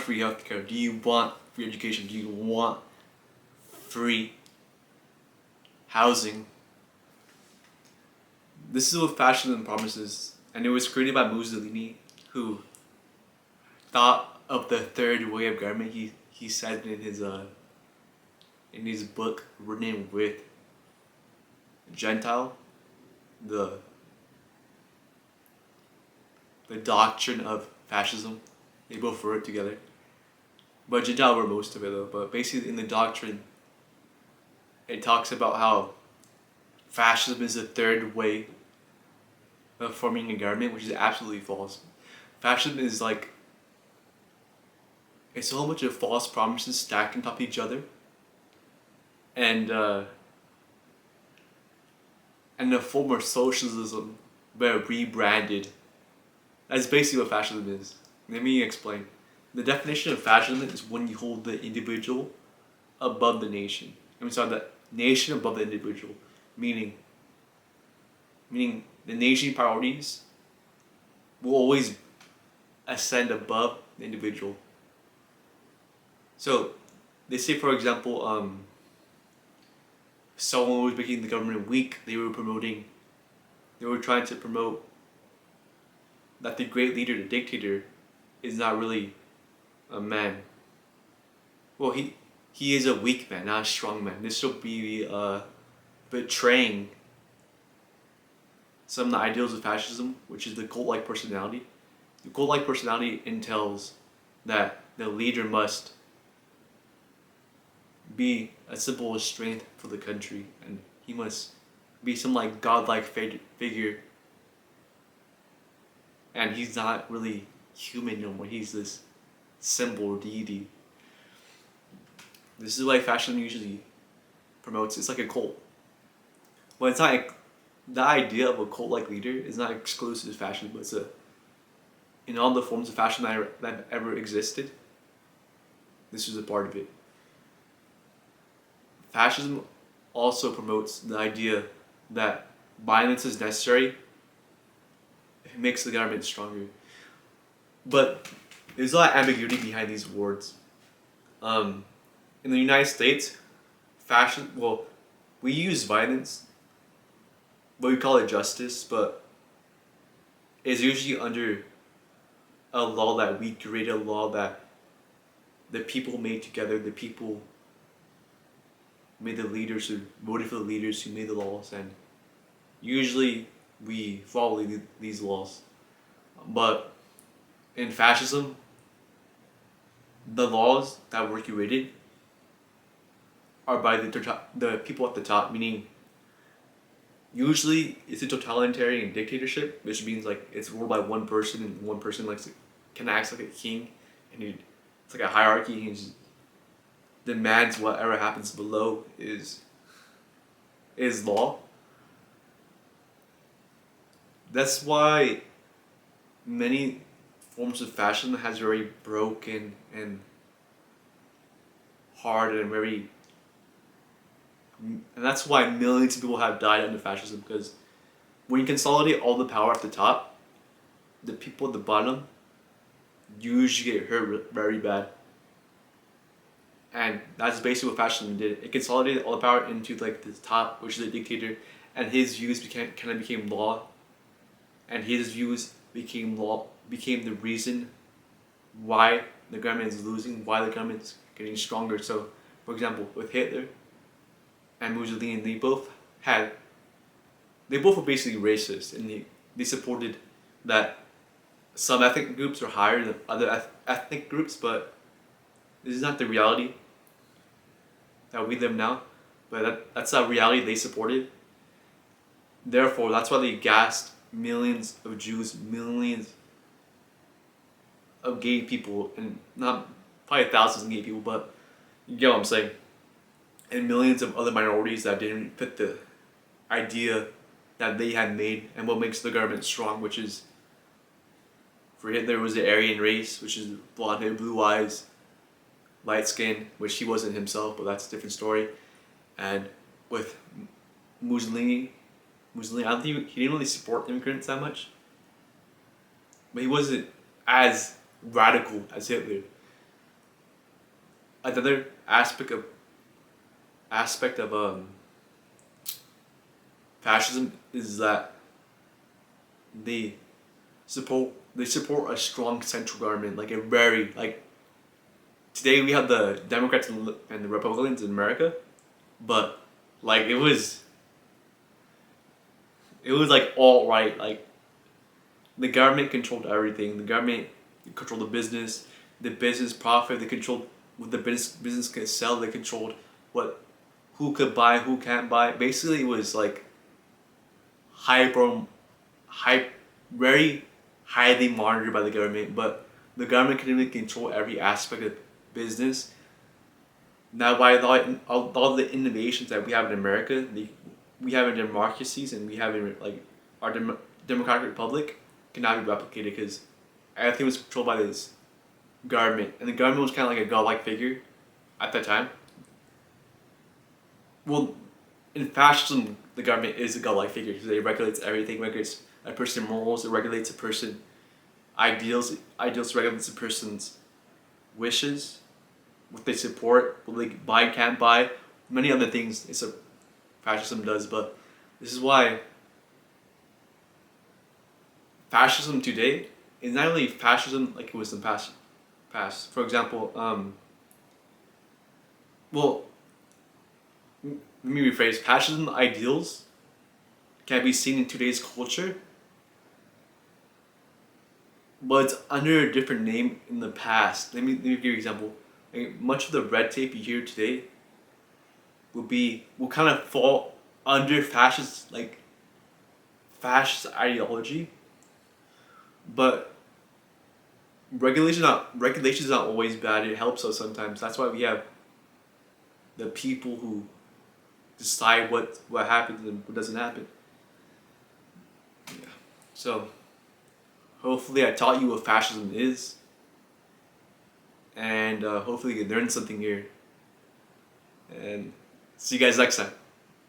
free healthcare? Do you want free education? Do you want free housing? This is what fascism promises, and it was created by Mussolini, who thought of the third way of government. He said in his book written with Gentile, the doctrine of fascism. They both wrote it together. But Gentile wrote most of it though. But basically in the doctrine, it talks about how fascism is the third way of forming a government, which is absolutely false. Fascism is like, it's a whole bunch of false promises stacked on top of each other. And a form of socialism, but rebranded. That's basically what fascism is. Let me explain. The definition of fascism is when you hold the individual above the nation. The nation above the individual. Meaning the nation priorities will always ascend above the individual. So, they say, for example, someone was making the government weak. They were trying to promote that the great leader, the dictator, is not really a man. Well, he is a weak man, not a strong man. This will be betraying some of the ideals of fascism, which is the cult-like personality. The cult-like personality entails that the leader must be a symbol of strength for the country, and he must be some like godlike figure. And he's not really human anymore. He's this symbol or deity. This is why fascism usually promotes. It's like a cult. But it's not like, the idea of a cult-like leader is not exclusive to fascism, but it's in all the forms of fascism that have ever existed, this is a part of it. Fascism also promotes the idea that violence is necessary. It makes the government stronger. But there's a lot of ambiguity behind these words. In the United States, we use violence, but we call it justice, but it's usually under a law that we created, a law that the people made together, the people made the leaders who voted for the leaders who made the laws, and usually we follow these laws. But in fascism, the laws that were created are by the people at the top, meaning usually it's a totalitarian dictatorship, which means like it's ruled by one person, and one person can act like a king, and it's like a hierarchy. He just demands whatever happens below is law. That's why many forms of fascism has very broken and hard and that's why millions of people have died under fascism, because when you consolidate all the power at the top, the people at the bottom usually get hurt very bad. And that's basically what fascism did. It consolidated all the power into like the top, which is the dictator, and his views became law, and his views became the reason why the government is losing, why the government is getting stronger. So, for example, with Hitler and Mussolini, they both were basically racist, and they supported that some ethnic groups are higher than other ethnic groups, but this is not the reality that we live now, but that's a reality they supported. Therefore, that's why they gassed millions of Jews, millions of gay people, and not probably thousands of gay people, but you get what I'm saying. And millions of other minorities that didn't fit the idea that they had made and what makes the government strong, which is, for Hitler, was the Aryan race, which is blonde hair, blue eyes, light skin, which he wasn't himself, but that's a different story. And with Mussolini, I don't think he didn't really support immigrants that much, but he wasn't as radical as Hitler. another aspect of fascism is that they they support a strong central government, like a very like today we have the Democrats and the Republicans in America, but like it was like all right, like the government controlled everything. The government controlled the business profit. They controlled what the business could sell. They controlled what who could buy, who can't buy. Basically, it was like hyper, high, very highly monitored by the government. But the government can really control every aspect of business. Now, by all the innovations that we have in America, we have in democracies and we have in like our democratic republic cannot be replicated because everything was controlled by this government, and the government was kind of like a godlike figure at that time. Well, in fascism, the government is a godlike figure because it regulates everything. It regulates a person's morals. It regulates a person ideals. Ideals regulates a person's wishes, what they support, what they buy, can't buy, many other things. It's a fascism does, but this is why fascism today is not only fascism like it was in past. For example, well, let me rephrase. Fascism ideals can be seen in today's culture, but it's under a different name in the past. Let me give you an example. Like, much of the red tape you hear today will kind of fall under fascist ideology, but regulation is not always bad. It helps us sometimes. That's why we have the people who decide what happens and what doesn't happen. Yeah. So hopefully I taught you what fascism is, and hopefully you learned something here. And see you guys next time.